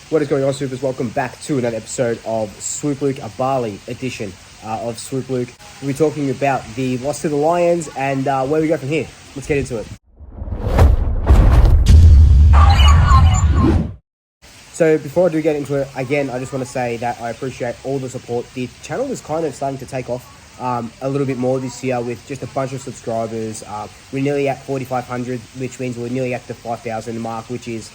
What is going on, Swoopers? Welcome back to another episode of Swoop Luke, a Bali edition of Swoop Luke. We'll be talking about the loss to the Lions and where we go from here. Let's get into it. So before I do get into it, again, I just want to say that I appreciate all the support. The channel is kind of starting to take off a little bit more this year with just a bunch of subscribers. We're nearly at 4,500, which means we're nearly at the 5,000 mark, which is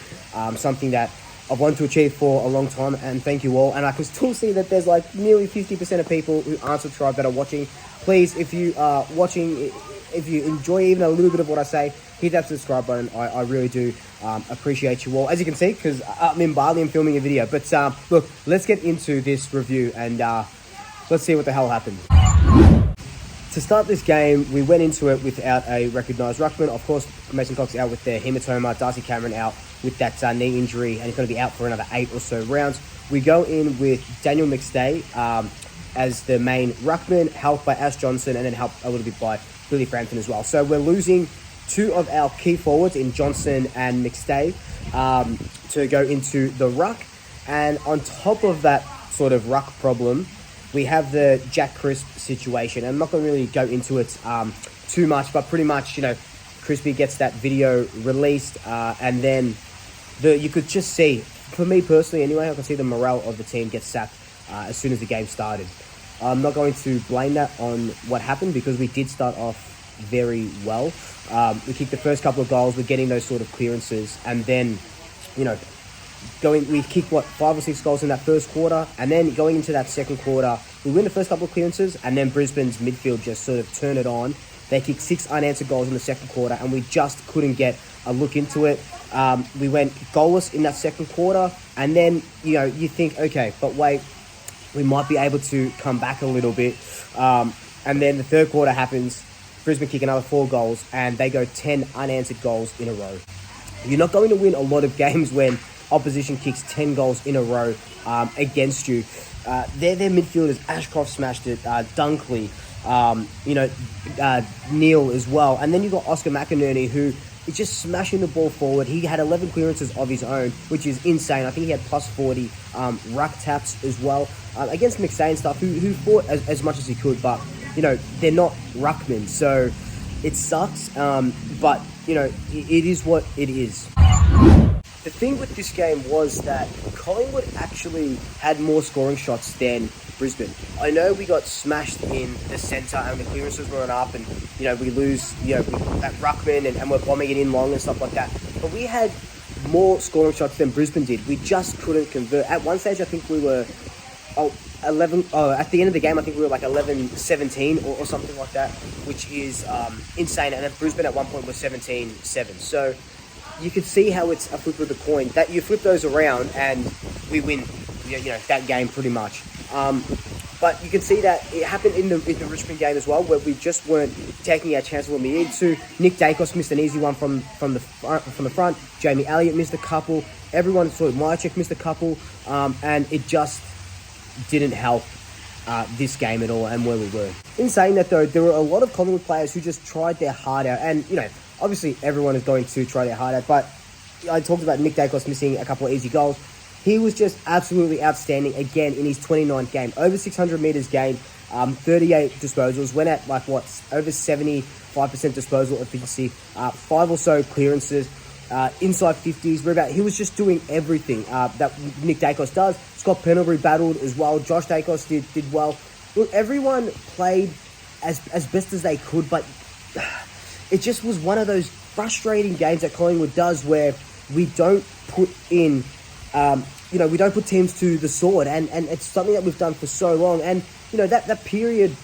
something that I've wanted to achieve for a long time, and thank you all. And I can still see that there's like nearly 50% of people who aren't subscribed that are watching. Please, if you are watching, if you enjoy even a little bit of what I say, hit that subscribe button. I really do appreciate you all. As you can see, because I'm in Bali, I'm filming a video. But look, let's get into this review and let's see what the hell happened. To start this game, we went into it without a recognised ruckman. Of course, Mason Cox out with their hematoma, Darcy Cameron out with that knee injury, and he's going to be out for another 8 or so rounds. We go in with Daniel McStay as the main ruckman, helped by Ash Johnson, and then helped a little bit by Billy Frampton as well. So we're losing 2 of our key forwards in Johnson and McStay to go into the ruck. And on top of that sort of ruck problem, we have the Jack Crisp situation. I'm not going to really go into it too much, but pretty much, you know, Crispy gets that video released, and then you could just see, for me personally anyway, I can see the morale of the team get sapped as soon as the game started. I'm not going to blame that on what happened because we did start off very well. We kicked the first couple of goals, we're getting those sort of clearances, and then, you know, we kicked 5 or 6 goals in that first quarter, and then going into that second quarter, we win the first couple of clearances, and then Brisbane's midfield just sort of turned it on. They kicked 6 unanswered goals in the second quarter, and we just couldn't get a look into it. We went goalless in that second quarter, and then, you know, you think, okay, but wait, we might be able to come back a little bit. And then the third quarter happens, Brisbane kick another 4 goals, and they go 10 unanswered goals in a row. You're not going to win a lot of games when opposition kicks 10 goals in a row against you. Their midfielders, Ashcroft smashed it, Dunkley, Neil as well. And then you've got Oscar McInerney, who is just smashing the ball forward. He had 11 clearances of his own, which is insane. I think he had plus 40 ruck taps as well against McStay and stuff, who fought as much as he could. But, you know, they're not ruckmen, so it sucks. But, you know, it is what it is. The thing with this game was that Collingwood actually had more scoring shots than Brisbane. I know we got smashed in the centre and the clearances weren't up, and, you know, we lose, you know, that ruckman and we're bombing it in long and stuff like that. But we had more scoring shots than Brisbane did. We just couldn't convert. At one stage, I think we were at the end of the game, I think we were like 11-17 or something like that, which is insane. And then Brisbane at one point was 17-7. So you could see how it's a flip of the coin, that you flip those around and we win, you know, that game pretty much. But you can see that it happened in the Richmond game as well, where we just weren't taking our chances when we needed to. Nick Dacos missed an easy one from the front. Jamie Elliott missed a couple. Everyone sort of Myercheck missed a couple, and it just didn't help this game at all and where we were. In saying that though, there were a lot of Collingwood players who just tried their heart out, and, you know, obviously everyone is going to try their heart out, but I talked about Nick Dacos missing a couple of easy goals. He was just absolutely outstanding again in his 29th game. Over 600 metres gained, 38 disposals, went at over 75% disposal efficiency, 5 or so clearances, inside 50s, he was just doing everything that Nick Dacos does. Scott Pendlebury battled as well. Josh Dacos did well. Look, everyone played as best as they could, but it just was one of those frustrating games that Collingwood does where we don't put in, we don't put teams to the sword, and it's something that we've done for so long. And, you know, that period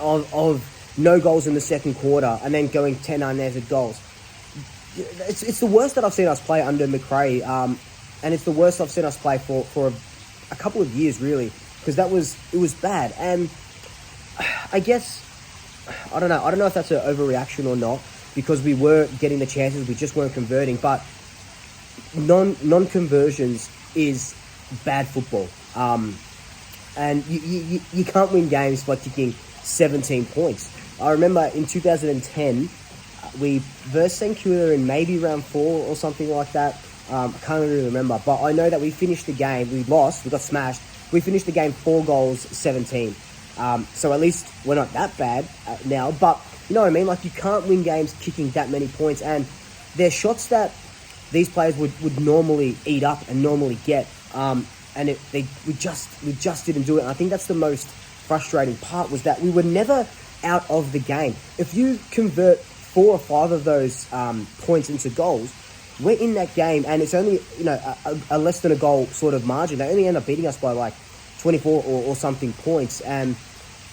of no goals in the second quarter and then going 10 unanswered goals, it's the worst that I've seen us play under McRae, and it's the worst I've seen us play for a couple of years, really, because it was bad. And I guess, I don't know if that's an overreaction or not, because we were getting the chances, we just weren't converting. But non-conversions is bad football, and you can't win games by kicking 17 points. I remember in 2010 we versed Saint Kilda in maybe round 4 or something like that. I can't really remember, but I know that we finished the game. We lost. We got smashed. We finished the game 4 goals, 17. So at least we're not that bad now. But you know what I mean? Like, you can't win games kicking that many points. And they're shots that these players would normally eat up and normally get. And we just didn't do it. And I think that's the most frustrating part, was that we were never out of the game. If you convert 4 or 5 of those points into goals, we're in that game, and it's only, you know, a less than a goal sort of margin. They only end up beating us by like 24 or something points. And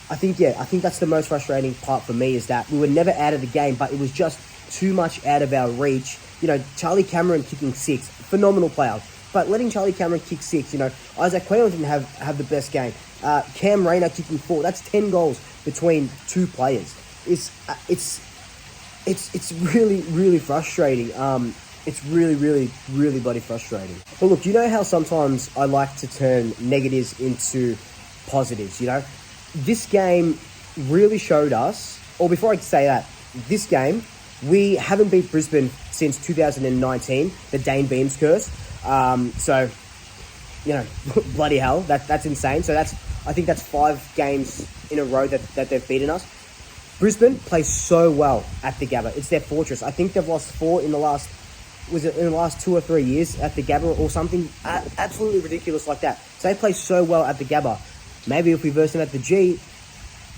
I think that's the most frustrating part for me, is that we were never out of the game, but it was just too much out of our reach. You know, Charlie Cameron kicking 6, phenomenal player. But letting Charlie Cameron kick 6, you know, Isaac Quayle didn't have the best game. Cam Rayner kicking 4, that's 10 goals between 2 players. It's really, really frustrating. It's really bloody frustrating. But look, you know how sometimes I like to turn negatives into positives, you know? This game really showed us, or before I say that, this game, we haven't beat Brisbane since 2019, the Dane Beams curse. So, you know, bloody hell, that's insane. So I think that's 5 games in a row that they've beaten us. Brisbane plays so well at the Gabba. It's their fortress. I think they've lost 4 in the last 2 or 3 years at the Gabba or something absolutely ridiculous like that. So they play so well at the Gabba. Maybe if we versed them at the G,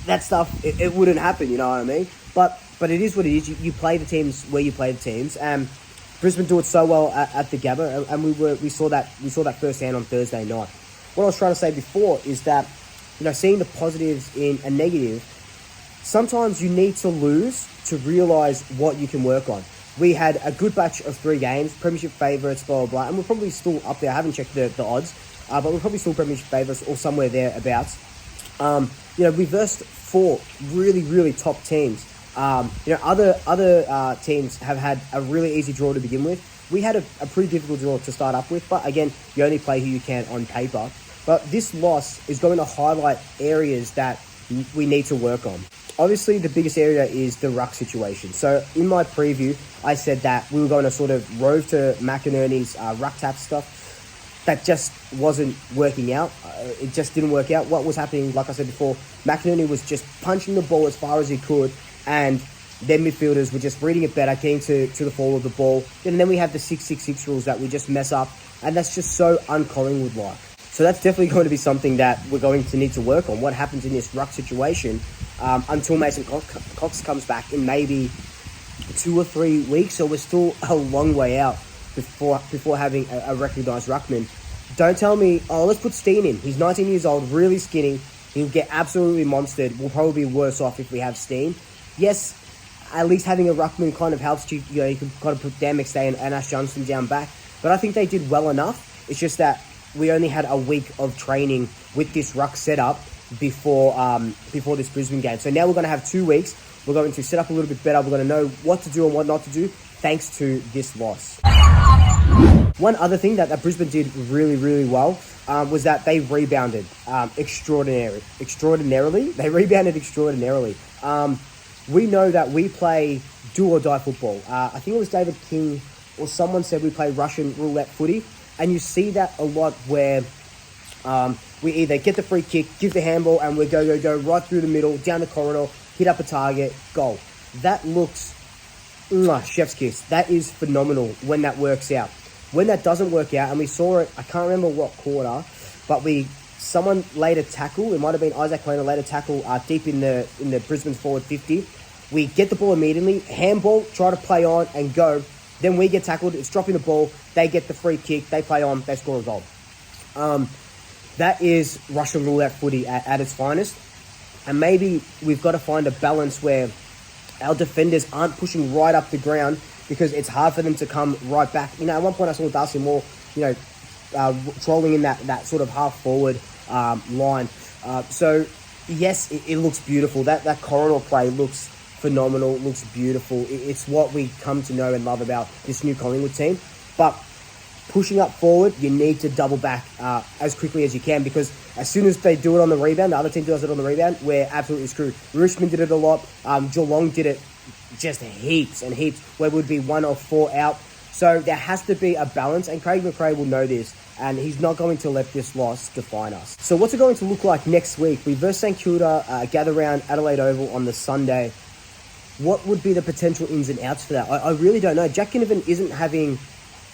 that stuff, it wouldn't happen, you know what I mean? But it is what it is. You play the teams where you play the teams. Brisbane do it so well at the Gabba, and we saw that firsthand on Thursday night. What I was trying to say before is that, you know, seeing the positives in a negative, sometimes you need to lose to realise what you can work on. We had a good batch of 3 games, premiership favourites, blah, blah, blah, and we're probably still up there. I haven't checked the odds, but we're probably still premiership favourites or somewhere thereabouts. You know, we versed 4 really, really top teams. You know, other teams have had a really easy draw to begin with. We had a pretty difficult draw to start up with, but again, you only play who you can on paper. But this loss is going to highlight areas that we need to work on. Obviously, the biggest area is the ruck situation. So in my preview, I said that we were going to sort of rove to McInerney's ruck tap stuff. That just wasn't working out. It just didn't work out. What was happening, like I said before, McInerney was just punching the ball as far as he could, and their midfielders were just reading it better, getting to the fall of the ball. And then we have the 6-6-6 rules that we just mess up, and that's just so un-Collingwood-like. So that's definitely going to be something that we're going to need to work on. What happens in this ruck situation until Mason Cox comes back in maybe 2 or 3 weeks. So we're still a long way out before having a recognised ruckman. Don't tell me, oh, let's put Steen in. He's 19 years old, really skinny. He'll get absolutely monstered. We'll probably be worse off if we have Steen. Yes, at least having a ruckman kind of helps you. You know, you can kind of put Dan McStay and Ash Johnston down back. But I think they did well enough. It's just that we only had a week of training with this ruck setup before this Brisbane game. So now we're going to have 2 weeks. We're going to set up a little bit better. We're going to know what to do and what not to do thanks to this loss. One other thing that Brisbane did really, really well was that they rebounded extraordinarily. They rebounded extraordinarily. We know that we play do or die football. I think it was David King or someone said we play Russian roulette footy. And you see that a lot where we either get the free kick, give the handball, and we go right through the middle, down the corridor, hit up a target, goal. That looks chef's kiss. That is phenomenal when that works out. When that doesn't work out, and we saw it, I can't remember what quarter, but someone laid a tackle. It might have been Isaac Quayle laid a tackle deep in the Brisbane forward 50. We get the ball immediately, handball, try to play on and go. Then we get tackled, it's dropping the ball, they get the free kick, they play on, they score a goal. That is Russian roulette footy at its finest. And maybe we've got to find a balance where our defenders aren't pushing right up the ground because it's hard for them to come right back. You know, at one point I saw Darcy Moore, you know, trolling in that sort of half-forward line. So, yes, it looks beautiful. That corridor play looks phenomenal, looks beautiful. It's what we come to know and love about this new Collingwood team. But pushing up forward, you need to double back as quickly as you can, because as soon as they do it on the rebound, the other team does it on the rebound, we're absolutely screwed. Richmond did it a lot. Geelong did it just heaps and heaps, where we'd be 1 or 4 out. So there has to be a balance, and Craig McRae will know this, and he's not going to let this loss define us. So what's it going to look like next week? We verse St Kilda, gather around Adelaide Oval on the Sunday. What would be the potential ins and outs for that? I really don't know. Jack Ginnivan isn't having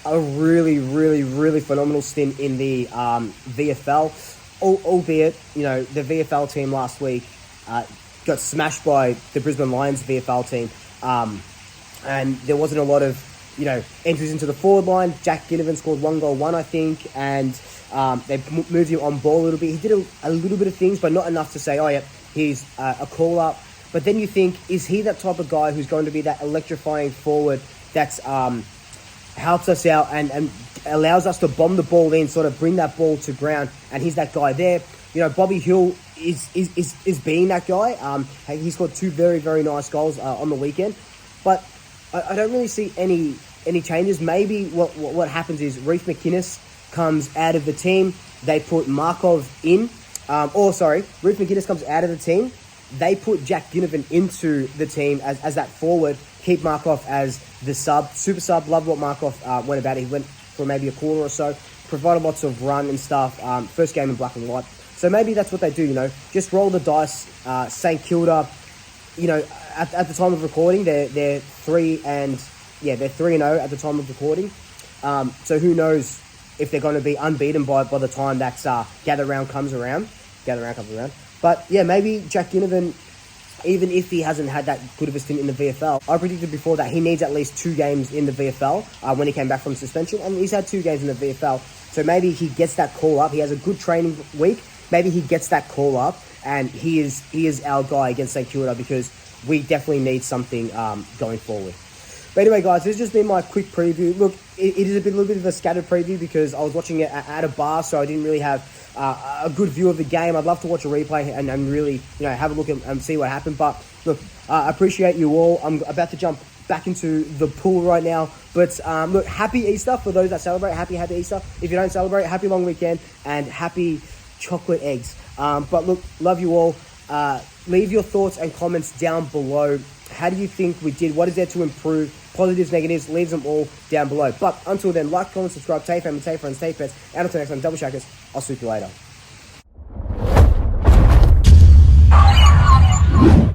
a really phenomenal stint in the VFL, albeit, you know, the VFL team last week got smashed by the Brisbane Lions VFL team, and there wasn't a lot of, you know, entries into the forward line. Jack Ginnivan scored 1 goal, I think, and they moved him on ball a little bit. He did a little bit of things, but not enough to say, oh yeah, he's a call-up. But then you think, is he that type of guy who's going to be that electrifying forward that's helps us out and allows us to bomb the ball in, sort of bring that ball to ground, and he's that guy there. You know, Bobby Hill is being that guy. He scored 2 very nice goals on the weekend, but I don't really see any changes. Maybe what happens is Reece McInnes comes out of the team. They put Markov in. Reece McInnes comes out of the team. They put Jack Ginnivan into the team as that forward. Keep Markov as the sub, super sub. Love what Markov went about. He went for maybe a quarter or so. Provided lots of run and stuff. First game in black and white. So maybe that's what they do, you know. Just roll the dice. St Kilda, you know, at the time of recording, they're 3-0 at the time of recording. So who knows if they're going to be unbeaten by the time that gather round comes around. But yeah, maybe Jack Ginnivan, even if he hasn't had that good of a stint in the VFL, I predicted before that he needs at least 2 games in the VFL when he came back from suspension, and he's had 2 games in the VFL. So maybe he gets that call up. He has a good training week. Maybe he gets that call up, and he is our guy against St Kilda, because we definitely need something going forward. But anyway, guys, this has just been my quick preview. Look, it is a little bit of a scattered preview because I was watching it at a bar, so I didn't really have a good view of the game. I'd love to watch a replay and really, you know, have a look and see what happened. But look, I appreciate you all. I'm about to jump back into the pool right now. But look, happy Easter for those that celebrate. Happy Easter. If you don't celebrate, happy long weekend and happy chocolate eggs. But look, love you all. Leave your thoughts and comments down below. How do you think we did? What is there to improve? Positives, negatives, leave them all down below. But until then, like, comment, subscribe, stay family, stay friends, stay pets. And until next time, double shackers. I'll swoop you later.